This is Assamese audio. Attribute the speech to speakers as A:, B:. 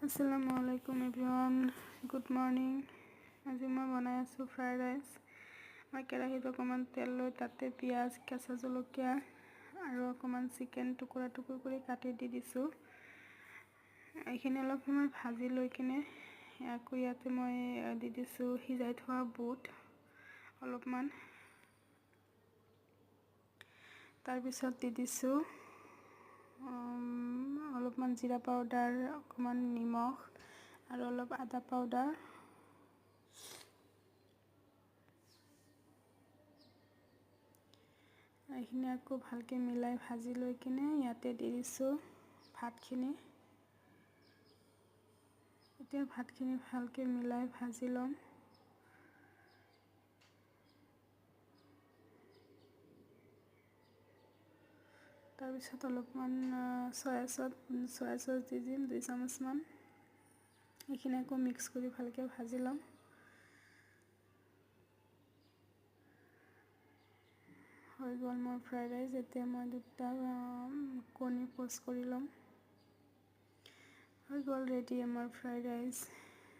A: আসসালামু আলাইকুম এভৰিৱান, গুড মৰ্নিং। আজি মই বনাই আছোঁ ফ্ৰাইড ৰাইচ। মই কেৰাহীত অকণমান তেল লৈ তাতে পিঁয়াজ, কেঁচা জলকীয়া আৰু অকণমান চিকেন টুকুৰা কৰি কাটি দি দিছোঁ। এইখিনি অলপ সময় ভাজি লৈ কিনে আকৌ ইয়াতে মই দি দিছোঁ সিজাই থোৱা বুট অলপমান। তাৰপিছত দি দিছোঁ অলপমান জিৰা পাউডাৰ, অকণমান নিমখ আৰু অলপ আদা পাউডাৰ। এইখিনি আকৌ ভালকৈ মিলাই ভাজি লৈ কিনে ইয়াতে দি দিছোঁ ভাতখিনি। এতিয়া ভাতখিনি ভালকৈ মিলাই ভাজি ল'ম। তাৰপিছত অলপমান চয়া চচ দি দিম 2 চামুচমান। এইখিনি আকৌ মিক্স কৰি ভালকৈ ভাজি ল'ম। হৈ গ'ল মোৰ ফ্ৰাইড ৰাইচ। এতিয়া মই 2টা কণী প'চ কৰি ল'ম। হৈ গ'ল ৰেডি আমাৰ ফ্ৰাইড ৰাইচ।